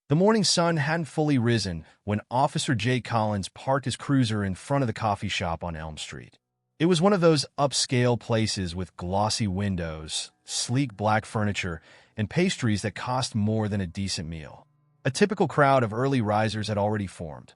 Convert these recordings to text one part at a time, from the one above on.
The morning sun hadn't fully risen when Officer Jake Collins parked his cruiser in front of the coffee shop on Elm Street. It was one of those upscale places with glossy windows, sleek black furniture, and pastries that cost more than a decent meal. A typical crowd of early risers had already formed.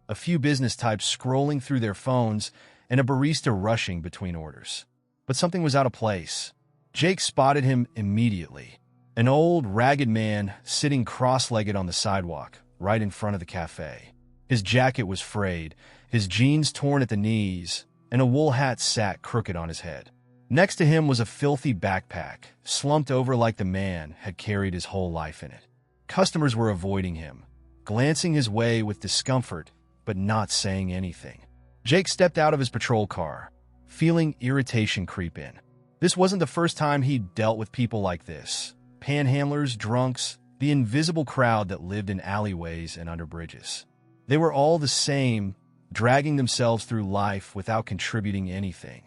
A few business types scrolling through their phones and a barista rushing between orders. But something was out of place. Jake spotted him immediately. An old, ragged man sitting cross-legged on the sidewalk, right in front of the cafe. His jacket was frayed, his jeans torn at the knees, and a wool hat sat crooked on his head. Next to him was a filthy backpack, slumped over like the man had carried his whole life in it. Customers were avoiding him, glancing his way with discomfort, but not saying anything. Jake stepped out of his patrol car, feeling irritation creep in. This wasn't the first time he'd dealt with people like this. Panhandlers, drunks, the invisible crowd that lived in alleyways and under bridges. They were all the same, dragging themselves through life without contributing anything.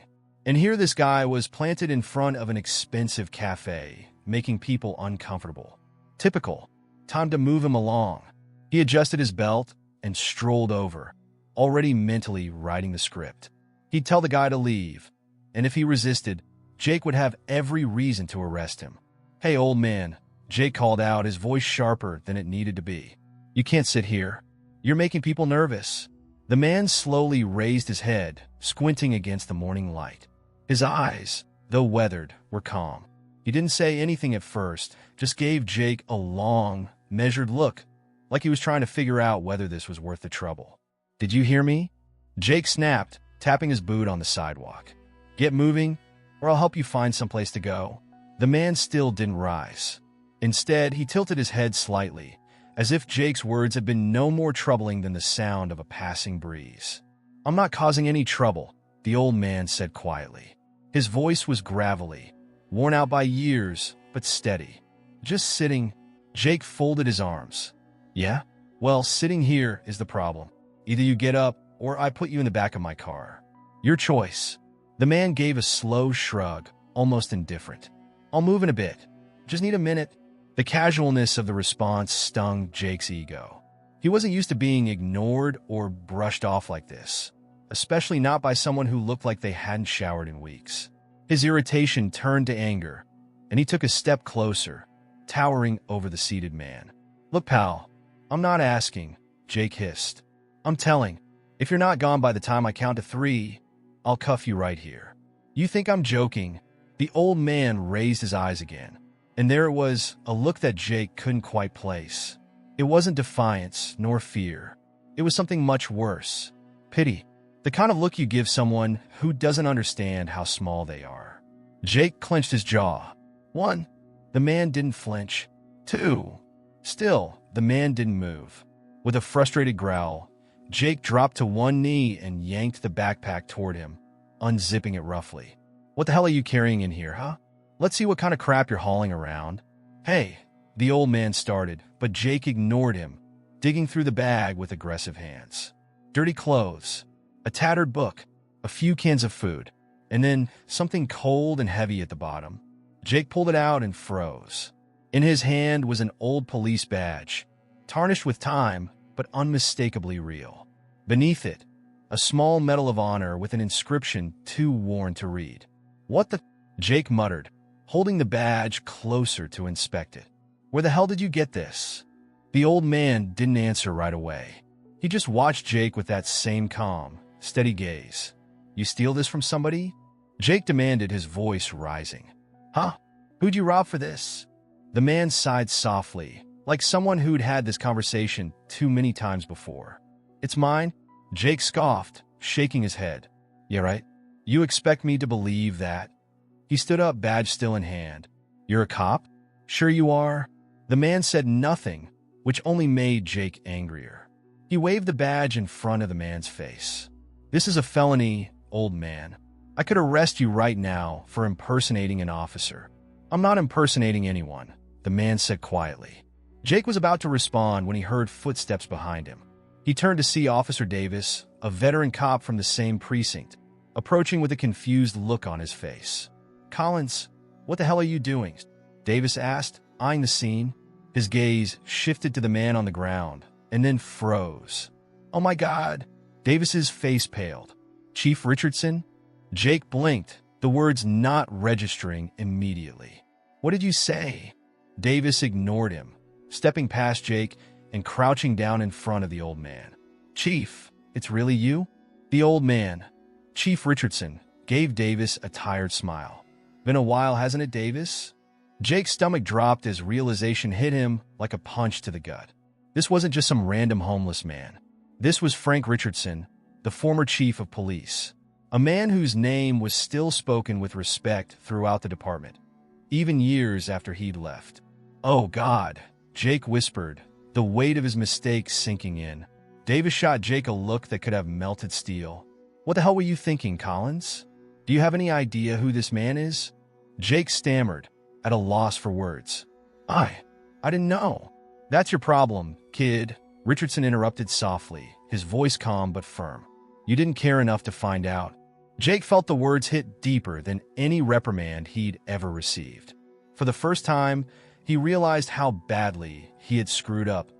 And here this guy was planted in front of an expensive cafe, making people uncomfortable. Typical. Time to move him along. He adjusted his belt and strolled over, already mentally writing the script. He'd tell the guy to leave, and if he resisted, Jake would have every reason to arrest him. "Hey, old man," Jake called out, his voice sharper than it needed to be. "You can't sit here. You're making people nervous." The man slowly raised his head, squinting against the morning light. His eyes, though weathered, were calm. He didn't say anything at first, just gave Jake a long, measured look, like he was trying to figure out whether this was worth the trouble. "Did you hear me?" Jake snapped, tapping his boot on the sidewalk. "Get moving, or I'll help you find someplace to go." The man still didn't rise. Instead, he tilted his head slightly, as if Jake's words had been no more troubling than the sound of a passing breeze. "I'm not causing any trouble," the old man said quietly. His voice was gravelly, worn out by years, but steady. "Just sitting." Jake folded his arms. "Yeah? Well, sitting here is the problem. Either you get up, or I put you in the back of my car. Your choice." The man gave a slow shrug, almost indifferent. "I'll move in a bit. Just need a minute." The casualness of the response stung Jake's ego. He wasn't used to being ignored or brushed off like this, especially not by someone who looked like they hadn't showered in weeks. His irritation turned to anger, and he took a step closer, towering over the seated man. "Look, pal, I'm not asking," Jake hissed. "I'm telling. If you're not gone by the time I count to 3, I'll cuff you right here." "You think I'm joking?" The old man raised his eyes again, and there it was, a look that Jake couldn't quite place. It wasn't defiance nor fear. It was something much worse. Pity. The kind of look you give someone who doesn't understand how small they are. Jake clenched his jaw. 1. The man didn't flinch. 2. Still, the man didn't move. With a frustrated growl, Jake dropped to one knee and yanked the backpack toward him, unzipping it roughly. "What the hell are you carrying in here, huh? Let's see what kind of crap you're hauling around." "Hey," the old man started, but Jake ignored him, digging through the bag with aggressive hands. Dirty clothes, a tattered book, a few cans of food, and then something cold and heavy at the bottom. Jake pulled it out and froze. In his hand was an old police badge, tarnished with time, but unmistakably real. Beneath it, a small Medal of Honor with an inscription too worn to read. "What the?" Jake muttered, holding the badge closer to inspect it. "Where the hell did you get this?" The old man didn't answer right away. He just watched Jake with that same calm, steady gaze. "You steal this from somebody?" Jake demanded, his voice rising. "Huh? Who'd you rob for this?" The man sighed softly, like someone who'd had this conversation too many times before. "It's mine," Jake scoffed, shaking his head. "Yeah, right. You expect me to believe that?" He stood up, badge still in hand. "You're a cop?" "Sure you are." The man said nothing, which only made Jake angrier. He waved the badge in front of the man's face. "This is a felony, old man. I could arrest you right now for impersonating an officer." "I'm not impersonating anyone," the man said quietly. Jake was about to respond when he heard footsteps behind him. He turned to see Officer Davis, a veteran cop from the same precinct, approaching with a confused look on his face. "Collins, what the hell are you doing?" Davis asked, eyeing the scene. His gaze shifted to the man on the ground and then froze. "Oh my God!" Davis's face paled. "Chief Richardson?" Jake blinked, the words not registering immediately. "What did you say?" Davis ignored him, stepping past Jake and crouching down in front of the old man. "Chief, it's really you?" The old man, Chief Richardson, gave Davis a tired smile. "Been a while, hasn't it, Davis?" Jake's stomach dropped as realization hit him like a punch to the gut. This wasn't just some random homeless man. This was Frank Richardson, the former chief of police, a man whose name was still spoken with respect throughout the department, even years after he'd left. "Oh, God," Jake whispered, the weight of his mistake sinking in. Davis shot Jake a look that could have melted steel. "What the hell were you thinking, Collins? Do you have any idea who this man is?" Jake stammered, at a loss for words. I didn't know." "That's your problem, kid," Richardson interrupted softly, his voice calm but firm. "You didn't care enough to find out." Jake felt the words hit deeper than any reprimand he'd ever received. For the first time, he realized how badly he had screwed up,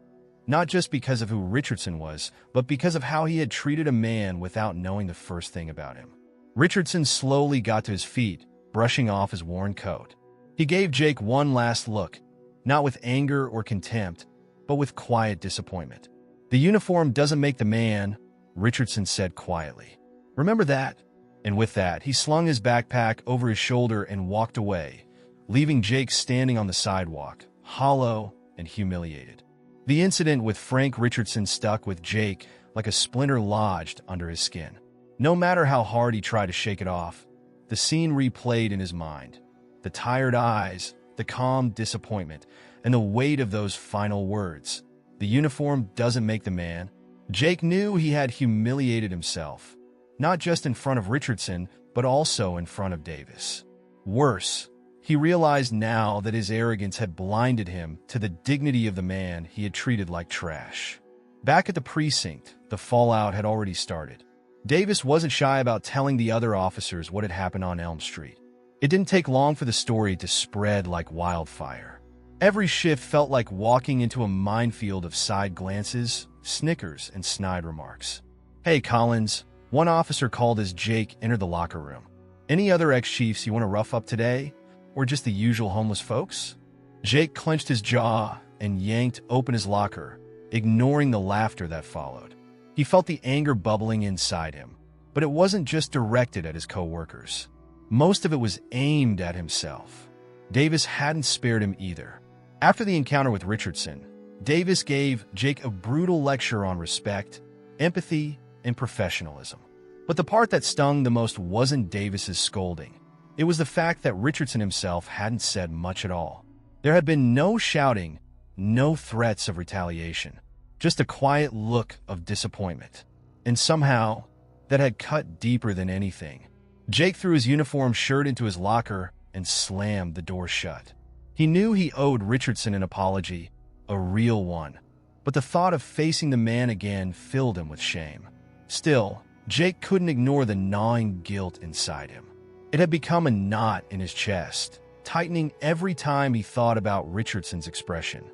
not just because of who Richardson was, but because of how he had treated a man without knowing the first thing about him. Richardson slowly got to his feet, brushing off his worn coat. He gave Jake one last look, not with anger or contempt, but with quiet disappointment. "The uniform doesn't make the man," Richardson said quietly. "Remember that?" And with that, he slung his backpack over his shoulder and walked away, leaving Jake standing on the sidewalk, hollow and humiliated. The incident with Frank Richardson stuck with Jake like a splinter lodged under his skin. No matter how hard he tried to shake it off, the scene replayed in his mind. The tired eyes, the calm disappointment, and the weight of those final words. "The uniform doesn't make the man." Jake knew he had humiliated himself, not just in front of Richardson, but also in front of Davis. Worse, he realized now that his arrogance had blinded him to the dignity of the man he had treated like trash. Back at the precinct, the fallout had already started. Davis wasn't shy about telling the other officers what had happened on Elm Street. It didn't take long for the story to spread like wildfire. Every shift felt like walking into a minefield of side glances, snickers, and snide remarks. "Hey, Collins," one officer called as Jake entered the locker room. "Any other ex-chiefs you want to rough up today? Or just the usual homeless folks?" Jake clenched his jaw and yanked open his locker, ignoring the laughter that followed. He felt the anger bubbling inside him, but it wasn't just directed at his co-workers. Most of it was aimed at himself. Davis hadn't spared him either. After the encounter with Richardson, Davis gave Jake a brutal lecture on respect, empathy, and professionalism. But the part that stung the most wasn't Davis's scolding. It was the fact that Richardson himself hadn't said much at all. There had been no shouting, no threats of retaliation, just a quiet look of disappointment. And somehow, that had cut deeper than anything. Jake threw his uniform shirt into his locker and slammed the door shut. He knew he owed Richardson an apology, a real one, but the thought of facing the man again filled him with shame. Still, Jake couldn't ignore the gnawing guilt inside him. It had become a knot in his chest, tightening every time he thought about Richardson's expression.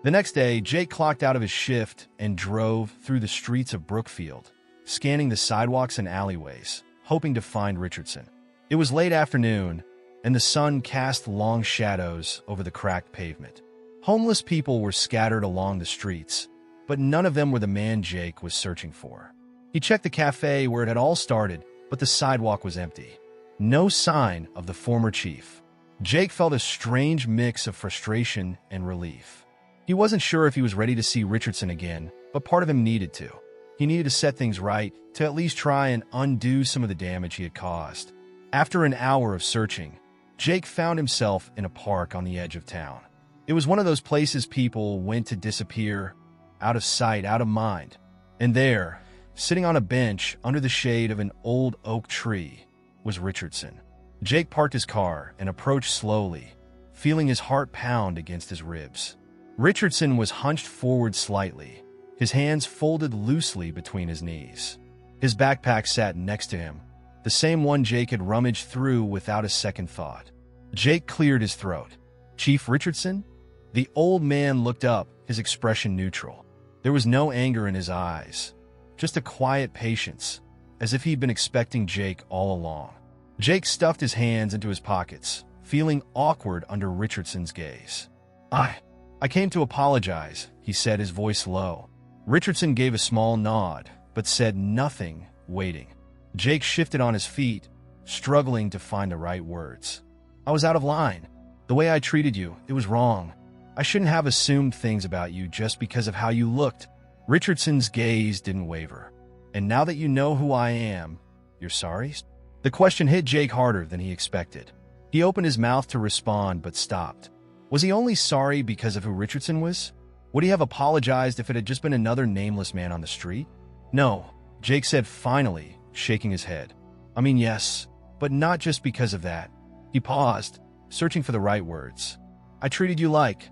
The next day, Jake clocked out of his shift and drove through the streets of Brookfield, scanning the sidewalks and alleyways, hoping to find Richardson. It was late afternoon, and the sun cast long shadows over the cracked pavement. Homeless people were scattered along the streets, but none of them were the man Jake was searching for. He checked the cafe where it had all started, but the sidewalk was empty. No sign of the former chief. Jake felt a strange mix of frustration and relief. He wasn't sure if he was ready to see Richardson again, but part of him needed to. He needed to set things right, to at least try and undo some of the damage he had caused. After an hour of searching, Jake found himself in a park on the edge of town. It was one of those places people went to disappear, out of sight, out of mind. And there, sitting on a bench under the shade of an old oak tree, was Richardson. Jake parked his car and approached slowly, feeling his heart pound against his ribs. Richardson was hunched forward slightly, his hands folded loosely between his knees. His backpack sat next to him, the same one Jake had rummaged through without a second thought. Jake cleared his throat. "Chief Richardson?" The old man looked up, his expression neutral. There was no anger in his eyes, just a quiet patience, as if he'd been expecting Jake all along. Jake stuffed his hands into his pockets, feeling awkward under Richardson's gaze. I came to apologize, he said, his voice low. Richardson gave a small nod, but said nothing, waiting. Jake shifted on his feet, struggling to find the right words. I was out of line. The way I treated you, it was wrong. I shouldn't have assumed things about you just because of how you looked. Richardson's gaze didn't waver. And now that you know who I am, you're sorry? The question hit Jake harder than he expected. He opened his mouth to respond, but stopped. Was he only sorry because of who Richardson was? Would he have apologized if it had just been another nameless man on the street? No, Jake said finally, shaking his head. I mean, yes, but not just because of that. He paused, searching for the right words. I treated you like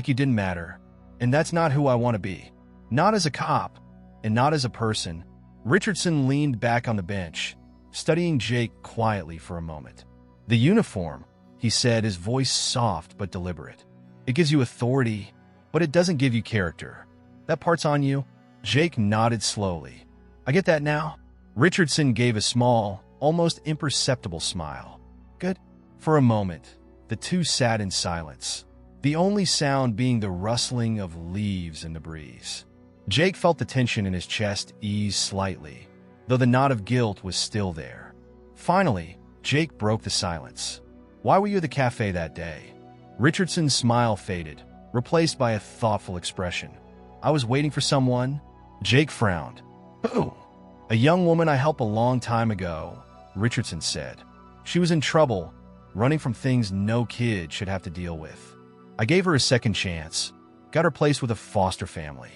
you didn't matter. And that's not who I want to be. Not as a cop, and not as a person. Richardson leaned back on the bench, studying Jake quietly for a moment. The uniform, he said, his voice soft but deliberate. It gives you authority, but it doesn't give you character. That part's on you. Jake nodded slowly. I get that now. Richardson gave a small, almost imperceptible smile. Good. For a moment, the two sat in silence, the only sound being the rustling of leaves in the breeze. Jake felt the tension in his chest ease slightly, though the knot of guilt was still there. Finally, Jake broke the silence. Why were you at the cafe that day? Richardson's smile faded, replaced by a thoughtful expression. I was waiting for someone. Jake frowned. Who? A young woman I helped a long time ago, Richardson said. She was in trouble, running from things no kid should have to deal with. I gave her a second chance, got her placed with a foster family.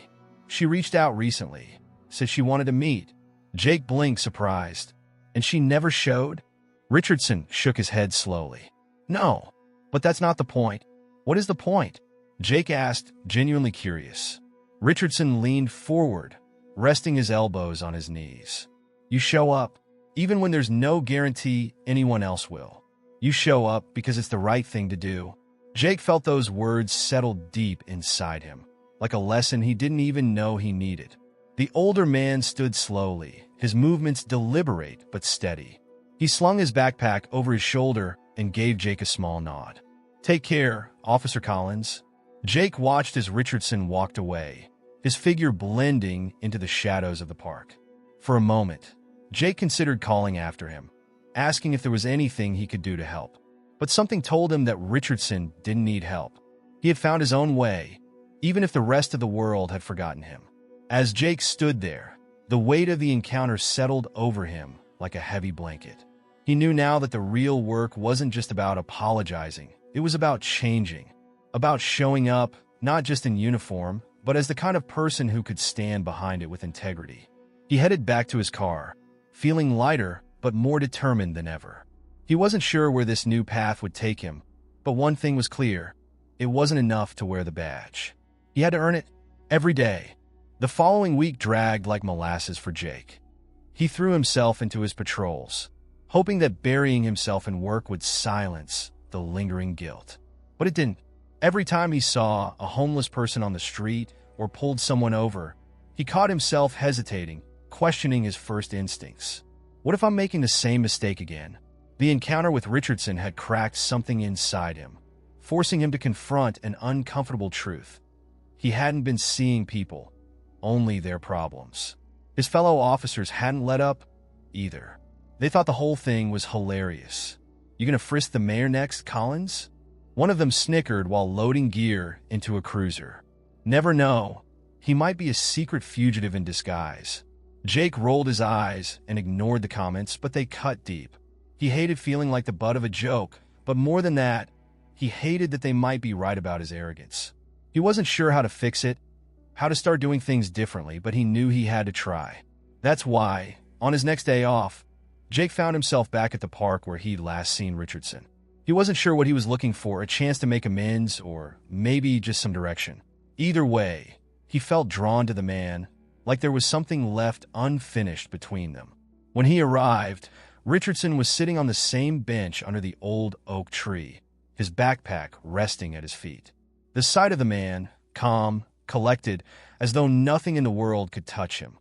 She reached out recently, said she wanted to meet. Jake blinked, surprised. And she never showed? Richardson shook his head slowly. No, but that's not the point. What is the point? Jake asked, genuinely curious. Richardson leaned forward, resting his elbows on his knees. You show up, even when there's no guarantee anyone else will. You show up because it's the right thing to do. Jake felt those words settle deep inside him, like a lesson he didn't even know he needed. The older man stood slowly, his movements deliberate but steady. He slung his backpack over his shoulder and gave Jake a small nod. Take care, Officer Collins. Jake watched as Richardson walked away, his figure blending into the shadows of the park. For a moment, Jake considered calling after him, asking if there was anything he could do to help. But something told him that Richardson didn't need help. He had found his own way, even if the rest of the world had forgotten him. As Jake stood there, the weight of the encounter settled over him like a heavy blanket. He knew now that the real work wasn't just about apologizing. It was about changing, about showing up, not just in uniform, but as the kind of person who could stand behind it with integrity. He headed back to his car, feeling lighter but more determined than ever. He wasn't sure where this new path would take him, but one thing was clear. It wasn't enough to wear the badge. He had to earn it every day. The following week dragged like molasses for Jake. He threw himself into his patrols, hoping that burying himself in work would silence the lingering guilt. But it didn't. Every time he saw a homeless person on the street or pulled someone over, he caught himself hesitating, questioning his first instincts. What if I'm making the same mistake again? The encounter with Richardson had cracked something inside him, forcing him to confront an uncomfortable truth. He hadn't been seeing people, only their problems. His fellow officers hadn't let up either. They thought the whole thing was hilarious. You gonna frisk the mayor next, Collins? One of them snickered while loading gear into a cruiser. Never know. He might be a secret fugitive in disguise. Jake rolled his eyes and ignored the comments, but they cut deep. He hated feeling like the butt of a joke, but more than that, he hated that they might be right about his arrogance. He wasn't sure how to fix it, how to start doing things differently, but he knew he had to try. That's why, on his next day off, Jake found himself back at the park where he'd last seen Richardson. He wasn't sure what he was looking for, a chance to make amends, or maybe just some direction. Either way, he felt drawn to the man, like there was something left unfinished between them. When he arrived, Richardson was sitting on the same bench under the old oak tree, his backpack resting at his feet. The sight of the man, calm, collected, as though nothing in the world could touch him,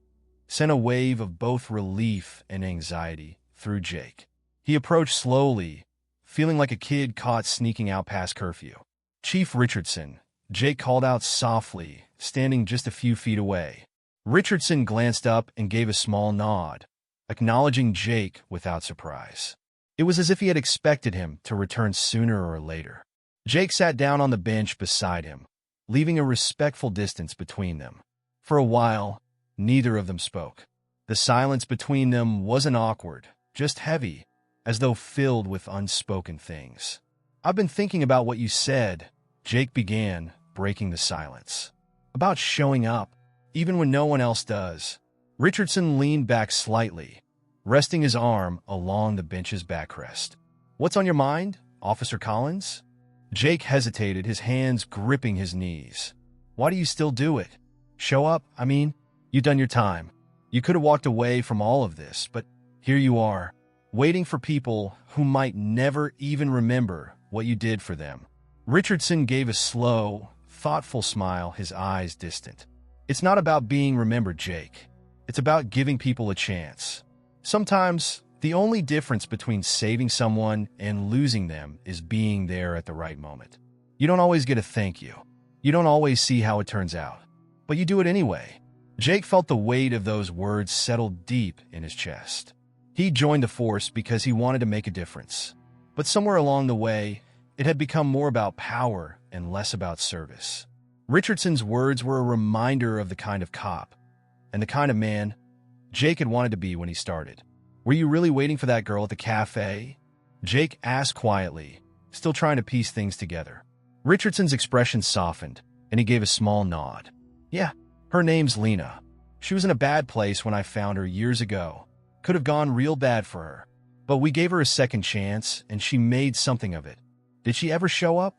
sent a wave of both relief and anxiety through Jake. He approached slowly, feeling like a kid caught sneaking out past curfew. "Chief Richardson," Jake called out softly, standing just a few feet away. Richardson glanced up and gave a small nod, acknowledging Jake without surprise. It was as if he had expected him to return sooner or later. Jake sat down on the bench beside him, leaving a respectful distance between them. For a while, neither of them spoke. The silence between them wasn't awkward, just heavy, as though filled with unspoken things. "I've been thinking about what you said," Jake began, breaking the silence. "About showing up, even when no one else does." Richardson leaned back slightly, resting his arm along the bench's backrest. "What's on your mind, Officer Collins?" Jake hesitated, his hands gripping his knees. "Why do you still do it? Show up, I mean? You've done your time. You could have walked away from all of this, but here you are, waiting for people who might never even remember what you did for them." Richardson gave a slow, thoughtful smile, his eyes distant. "It's not about being remembered, Jake. It's about giving people a chance. Sometimes, the only difference between saving someone and losing them is being there at the right moment. You don't always get a thank you. You don't always see how it turns out. But you do it anyway." Jake felt the weight of those words settle deep in his chest. He joined the force because he wanted to make a difference. But somewhere along the way, it had become more about power and less about service. Richardson's words were a reminder of the kind of cop and the kind of man Jake had wanted to be when he started. "Were you really waiting for that girl at the cafe?" Jake asked quietly, still trying to piece things together. Richardson's expression softened, and he gave a small nod. "Yeah, her name's Lena. She was in a bad place when I found her years ago. Could have gone real bad for her. But we gave her a second chance, and she made something of it." "Did she ever show up?"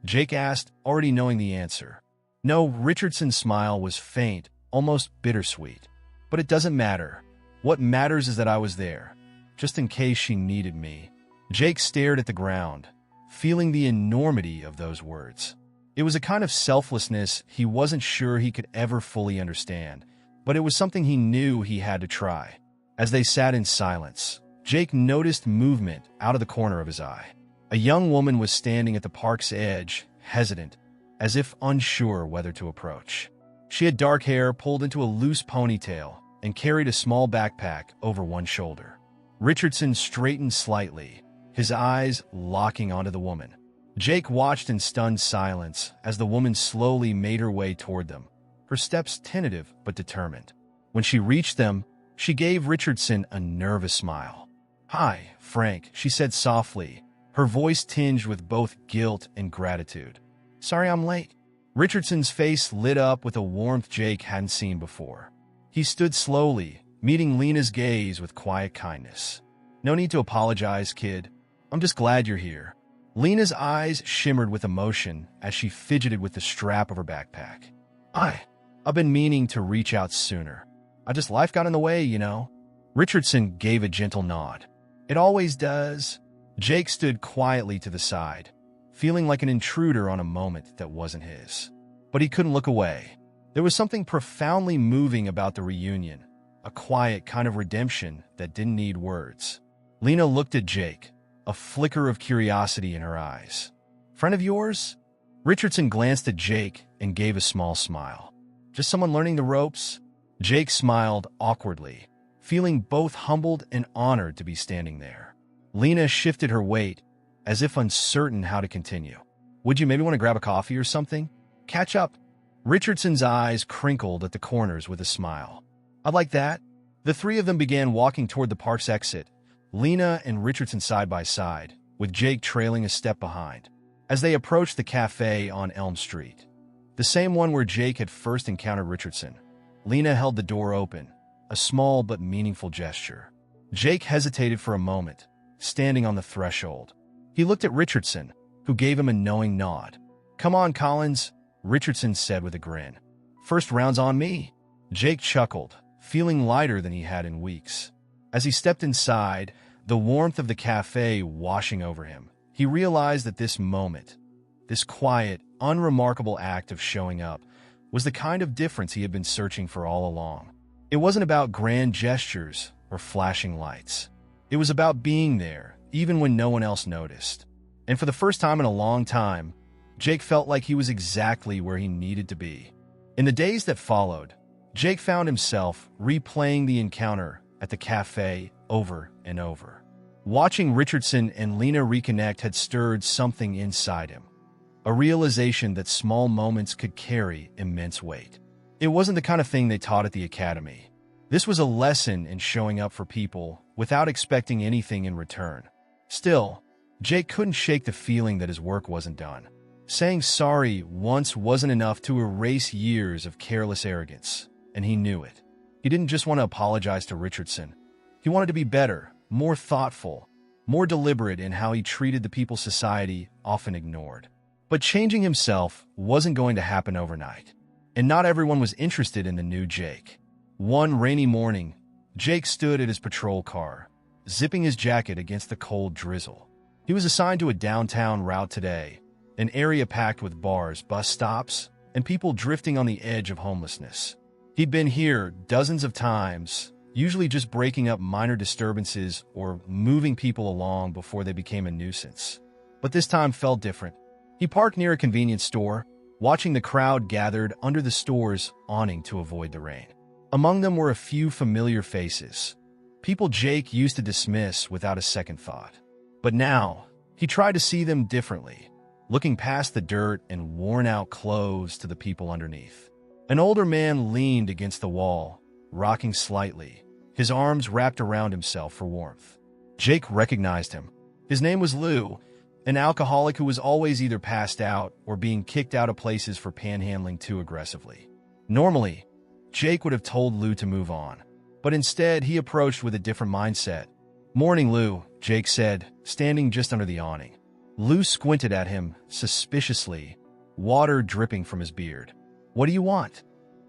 Jake asked, already knowing the answer. No, Richardson's smile was faint, almost bittersweet. "But it doesn't matter. What matters is that I was there, just in case she needed me." Jake stared at the ground, feeling the enormity of those words. It was a kind of selflessness he wasn't sure he could ever fully understand, but it was something he knew he had to try. As they sat in silence, Jake noticed movement out of the corner of his eye. A young woman was standing at the park's edge, hesitant, as if unsure whether to approach. She had dark hair pulled into a loose ponytail and carried a small backpack over one shoulder. Richardson straightened slightly, his eyes locking onto the woman. Jake watched in stunned silence as the woman slowly made her way toward them, her steps tentative but determined. When she reached them, she gave Richardson a nervous smile. "Hi, Frank," she said softly, her voice tinged with both guilt and gratitude. "Sorry I'm late." Richardson's face lit up with a warmth Jake hadn't seen before. He stood slowly, meeting Lena's gaze with quiet kindness. "No need to apologize, kid. I'm just glad you're here." Lena's eyes shimmered with emotion as she fidgeted with the strap of her backpack. I've been meaning to reach out sooner. Life got in the way, you know." Richardson gave a gentle nod. "It always does." Jake stood quietly to the side, feeling like an intruder on a moment that wasn't his. But he couldn't look away. There was something profoundly moving about the reunion, a quiet kind of redemption that didn't need words. Lena looked at Jake, a flicker of curiosity in her eyes. "Friend of yours?" Richardson glanced at Jake and gave a small smile. "Just someone learning the ropes?" Jake smiled awkwardly, feeling both humbled and honored to be standing there. Lena shifted her weight, as if uncertain how to continue. "Would you maybe want to grab a coffee or something? Catch up?" Richardson's eyes crinkled at the corners with a smile. "I'd like that." The three of them began walking toward the park's exit, Lena and Richardson side by side, with Jake trailing a step behind. As they approached the cafe on Elm Street, the same one where Jake had first encountered Richardson, Lena held the door open, a small but meaningful gesture. Jake hesitated for a moment, standing on the threshold. He looked at Richardson, who gave him a knowing nod. "Come on, Collins," Richardson said with a grin. "First round's on me." Jake chuckled, feeling lighter than he had in weeks. As he stepped inside, the warmth of the cafe washing over him, he realized that this moment, this quiet, unremarkable act of showing up was the kind of difference he had been searching for all along. It wasn't about grand gestures or flashing lights. It was about being there, even when no one else noticed. And for the first time in a long time, Jake felt like he was exactly where he needed to be. In the days that followed, Jake found himself replaying the encounter at the cafe over and over. Watching Richardson and Lena reconnect had stirred something inside him, a realization that small moments could carry immense weight. It wasn't the kind of thing they taught at the academy. This was a lesson in showing up for people without expecting anything in return. Still, Jake couldn't shake the feeling that his work wasn't done. Saying sorry once wasn't enough to erase years of careless arrogance, and he knew it. He didn't just want to apologize to Richardson. He wanted to be better, more thoughtful, more deliberate in how he treated the people society often ignored. But changing himself wasn't going to happen overnight, and not everyone was interested in the new Jake. One rainy morning, Jake stood at his patrol car, zipping his jacket against the cold drizzle. He was assigned to a downtown route today, an area packed with bars, bus stops, and people drifting on the edge of homelessness. He'd been here dozens of times, usually just breaking up minor disturbances or moving people along before they became a nuisance. But this time felt different. He parked near a convenience store, watching the crowd gathered under the store's awning to avoid the rain. Among them were a few familiar faces, people Jake used to dismiss without a second thought. But now, he tried to see them differently, looking past the dirt and worn-out clothes to the people underneath. An older man leaned against the wall, rocking slightly, his arms wrapped around himself for warmth. Jake recognized him. His name was Lou, an alcoholic who was always either passed out or being kicked out of places for panhandling too aggressively. Normally, Jake would have told Lou to move on, but instead he approached with a different mindset. "Morning, Lou," Jake said, standing just under the awning. Lou squinted at him suspiciously, water dripping from his beard. "What do you want?"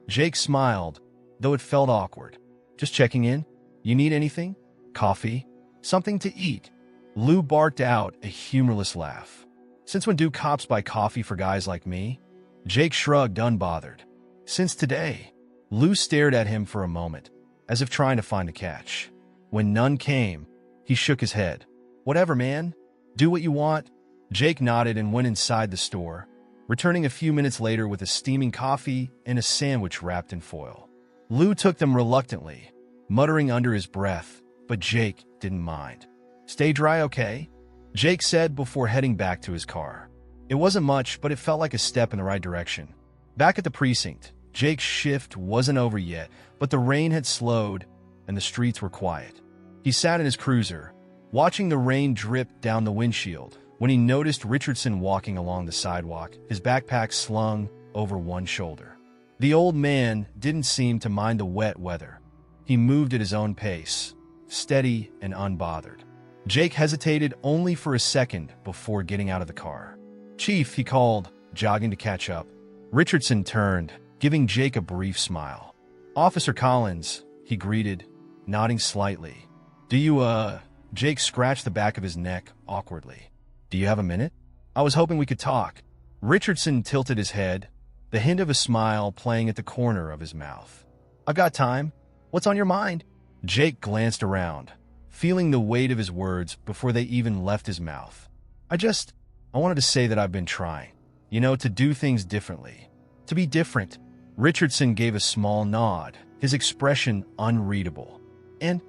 Jake smiled, though it felt awkward. "Just checking in. You need anything? Coffee? Something to eat?" Lou barked out a humorless laugh. "Since when do cops buy coffee for guys like me?" Jake shrugged, unbothered. "Since today." Lou stared at him for a moment, as if trying to find a catch. When none came, he shook his head. "Whatever, man. Do what you want." Jake nodded and went inside the store, returning a few minutes later with a steaming coffee and a sandwich wrapped in foil. Lou took them reluctantly, muttering under his breath, but Jake didn't mind. "Stay dry, okay?" Jake said before heading back to his car. It wasn't much, but it felt like a step in the right direction. Back at the precinct, Jake's shift wasn't over yet, but the rain had slowed and the streets were quiet. He sat in his cruiser, watching the rain drip down the windshield, when he noticed Richardson walking along the sidewalk, his backpack slung over one shoulder. The old man didn't seem to mind the wet weather. He moved at his own pace, steady and unbothered. Jake hesitated only for a second before getting out of the car. "Chief," he called, jogging to catch up. Richardson turned, giving Jake a brief smile. "Officer Collins," he greeted, nodding slightly. "Do you, Jake scratched the back of his neck awkwardly. "Do you have a minute? I was hoping we could talk." Richardson tilted his head, the hint of a smile playing at the corner of his mouth. "I've got time. What's on your mind?" Jake glanced around, feeling the weight of his words before they even left his mouth. I wanted to say that I've been trying, to do things differently. To be different." Richardson gave a small nod, his expression unreadable. And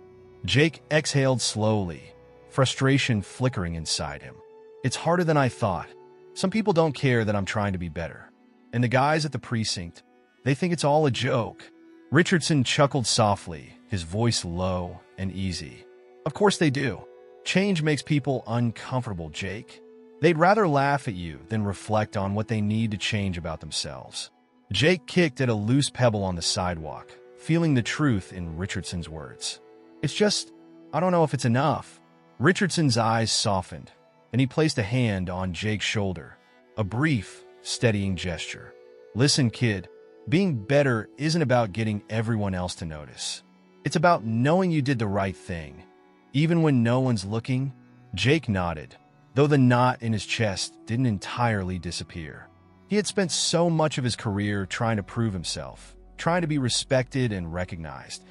Jake exhaled slowly, frustration flickering inside him. "It's harder than I thought. Some people don't care that I'm trying to be better. And the guys at the precinct, they think it's all a joke." Richardson chuckled softly, his voice low and easy. "Of course they do. Change makes people uncomfortable, Jake. They'd rather laugh at you than reflect on what they need to change about themselves." Jake kicked at a loose pebble on the sidewalk, feeling the truth in Richardson's words. I don't know if it's enough." Richardson's eyes softened, and he placed a hand on Jake's shoulder, a brief, steadying gesture. "Listen, kid, being better isn't about getting everyone else to notice. It's about knowing you did the right thing, even when no one's looking." Jake nodded, though the knot in his chest didn't entirely disappear. He had spent so much of his career trying to prove himself, trying to be respected and recognized,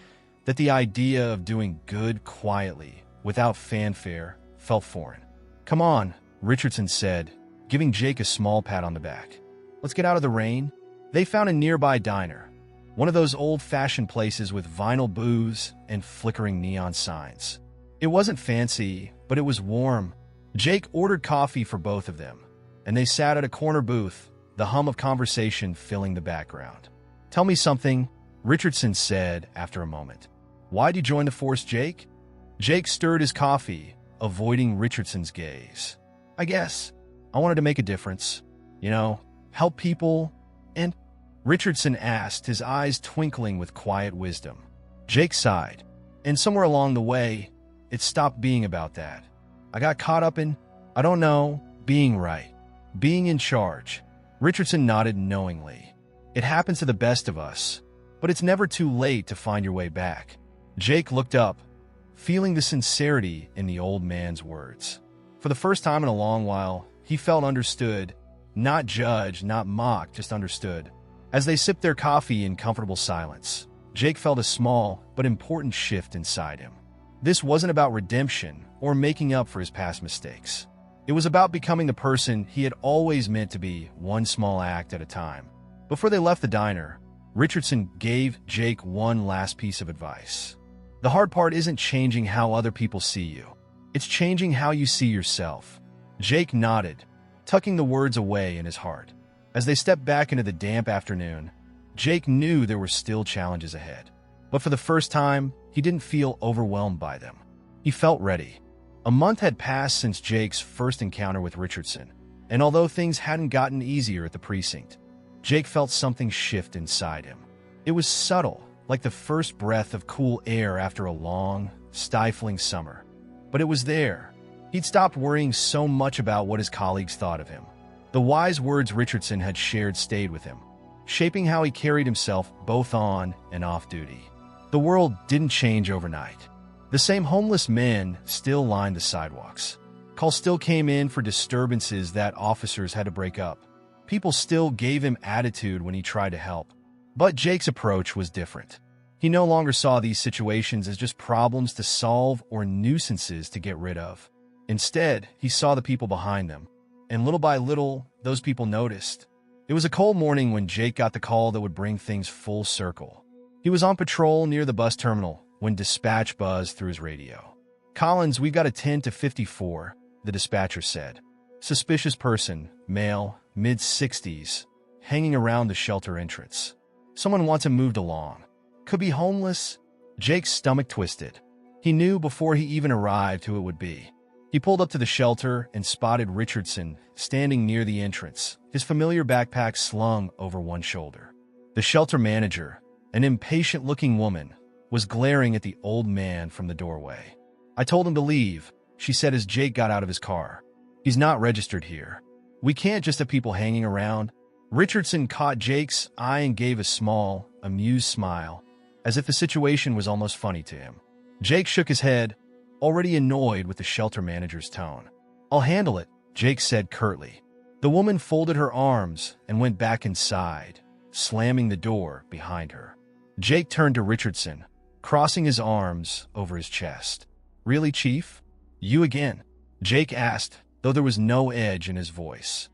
that the idea of doing good quietly, without fanfare, felt foreign. "Come on," Richardson said, giving Jake a small pat on the back. "Let's get out of the rain." They found a nearby diner, one of those old-fashioned places with vinyl booths and flickering neon signs. It wasn't fancy, but it was warm. Jake ordered coffee for both of them, and they sat at a corner booth, the hum of conversation filling the background. "Tell me something," Richardson said after a moment. "Why'd you join the force, Jake?" Jake stirred his coffee, avoiding Richardson's gaze. "I guess I wanted to make a difference. Help people." "And?" Richardson asked, his eyes twinkling with quiet wisdom. Jake sighed. "And somewhere along the way, it stopped being about that. I got caught up in, I don't know, being right, being in charge." Richardson nodded knowingly. "It happens to the best of us, but it's never too late to find your way back." Jake looked up, feeling the sincerity in the old man's words. For the first time in a long while, he felt understood, not judged, not mocked, just understood. As they sipped their coffee in comfortable silence, Jake felt a small but important shift inside him. This wasn't about redemption or making up for his past mistakes. It was about becoming the person he had always meant to be, one small act at a time. Before they left the diner, Richardson gave Jake one last piece of advice. "The hard part isn't changing how other people see you. It's changing how you see yourself." Jake nodded, tucking the words away in his heart. As they stepped back into the damp afternoon, Jake knew there were still challenges ahead. But for the first time, he didn't feel overwhelmed by them. He felt ready. A month had passed since Jake's first encounter with Richardson, and although things hadn't gotten easier at the precinct, Jake felt something shift inside him. It was subtle, like the first breath of cool air after a long, stifling summer. But it was there. He'd stopped worrying so much about what his colleagues thought of him. The wise words Richardson had shared stayed with him, shaping how he carried himself both on and off duty. The world didn't change overnight. The same homeless men still lined the sidewalks. Calls still came in for disturbances that officers had to break up. People still gave him attitude when he tried to help. But Jake's approach was different. He no longer saw these situations as just problems to solve or nuisances to get rid of. Instead, he saw the people behind them, and little by little, those people noticed. It was a cold morning when Jake got the call that would bring things full circle. He was on patrol near the bus terminal when dispatch buzzed through his radio. "Collins, we've got a 10 to 54, the dispatcher said. "Suspicious person, male, mid-60s, hanging around the shelter entrance. Someone wants him moved along. Could be homeless." Jake's stomach twisted. He knew before he even arrived who it would be. He pulled up to the shelter and spotted Richardson standing near the entrance, his familiar backpack slung over one shoulder. The shelter manager, an impatient-looking woman, was glaring at the old man from the doorway. "I told him to leave," she said as Jake got out of his car. "He's not registered here. We can't just have people hanging around." Richardson caught Jake's eye and gave a small, amused smile, as if the situation was almost funny to him. Jake shook his head, already annoyed with the shelter manager's tone. "I'll handle it," Jake said curtly. The woman folded her arms and went back inside, slamming the door behind her. Jake turned to Richardson, crossing his arms over his chest. "Really, Chief? You again?" Jake asked, though there was no edge in his voice.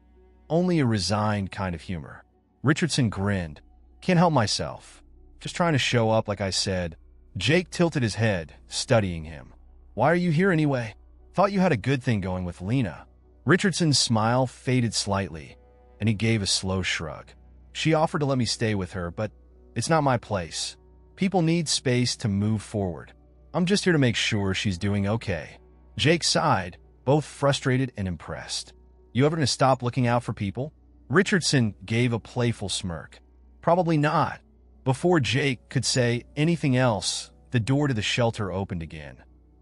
Only a resigned kind of humor. Richardson grinned. "Can't help myself. Just trying to show up like I said." Jake tilted his head, studying him. "Why are you here anyway? Thought you had a good thing going with Lena." Richardson's smile faded slightly, and he gave a slow shrug. "She offered to let me stay with her, but it's not my place. People need space to move forward. I'm just here to make sure she's doing okay." Jake sighed, both frustrated and impressed. "You ever gonna stop looking out for people?" Richardson gave a playful smirk. "Probably not." Before Jake could say anything else, the door to the shelter opened again.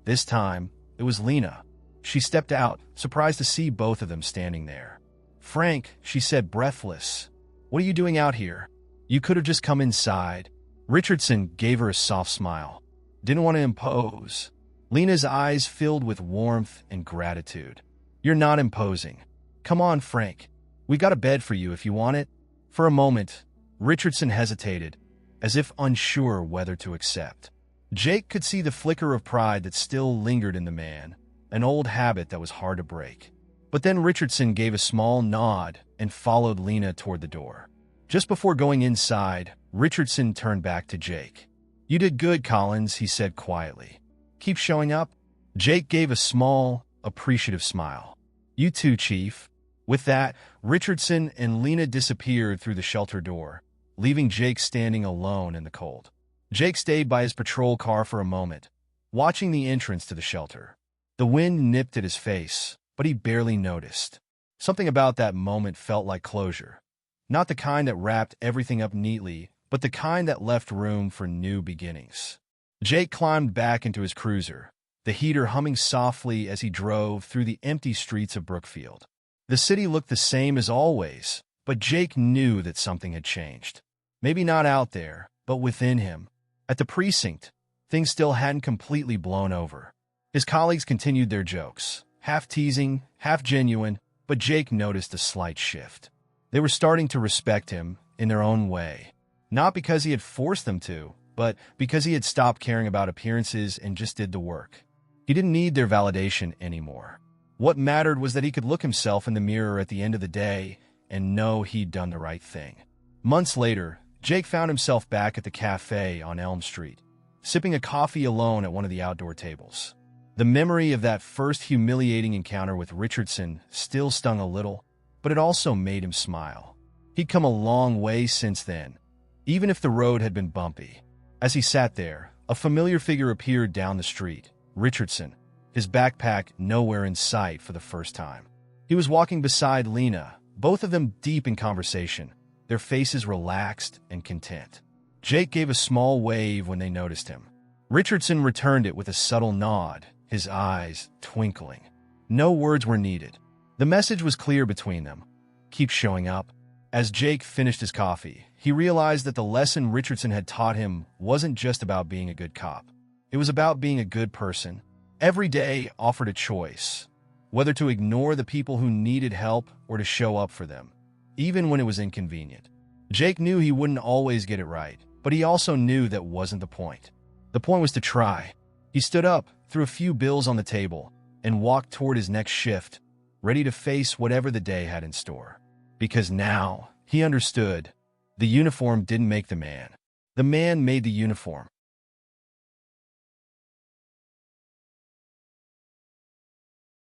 This time, it was Lena. She stepped out, surprised to see both of them standing there. "Frank," she said, breathless, "what are you doing out here? You could have just come inside." Richardson gave her a soft smile. "Didn't want to impose." Lena's eyes filled with warmth and gratitude. "You're not imposing. Come on, Frank. We got a bed for you if you want it." For a moment, Richardson hesitated, as if unsure whether to accept. Jake could see the flicker of pride that still lingered in the man, an old habit that was hard to break. But then Richardson gave a small nod and followed Lena toward the door. Just before going inside, Richardson turned back to Jake. "You did good, Collins," he said quietly. "Keep showing up." Jake gave a small, appreciative smile. "You too, Chief." With that, Richardson and Lena disappeared through the shelter door, leaving Jake standing alone in the cold. Jake stayed by his patrol car for a moment, watching the entrance to the shelter. The wind nipped at his face, but he barely noticed. Something about that moment felt like closure. Not the kind that wrapped everything up neatly, but the kind that left room for new beginnings. Jake climbed back into his cruiser, the heater humming softly as he drove through the empty streets of Brookfield. The city looked the same as always, but Jake knew that something had changed. Maybe not out there, but within him. At the precinct, things still hadn't completely blown over. His colleagues continued their jokes, half teasing, half genuine, but Jake noticed a slight shift. They were starting to respect him in their own way. Not because he had forced them to, but because he had stopped caring about appearances and just did the work. He didn't need their validation anymore. What mattered was that he could look himself in the mirror at the end of the day and know he'd done the right thing. Months later, Jake found himself back at the cafe on Elm Street, sipping a coffee alone at one of the outdoor tables. The memory of that first humiliating encounter with Richardson still stung a little, but it also made him smile. He'd come a long way since then, even if the road had been bumpy. As he sat there, a familiar figure appeared down the street, Richardson, his backpack nowhere in sight for the first time. He was walking beside Lena, both of them deep in conversation, their faces relaxed and content. Jake gave a small wave when they noticed him. Richardson returned it with a subtle nod, his eyes twinkling. No words were needed. The message was clear between them. Keep showing up. As Jake finished his coffee, he realized that the lesson Richardson had taught him wasn't just about being a good cop. It was about being a good person. Every day offered a choice, whether to ignore the people who needed help or to show up for them, even when it was inconvenient. Jake knew he wouldn't always get it right, but he also knew that wasn't the point. The point was to try. He stood up, threw a few bills on the table, and walked toward his next shift, ready to face whatever the day had in store. Because now, he understood, the uniform didn't make the man. The man made the uniform.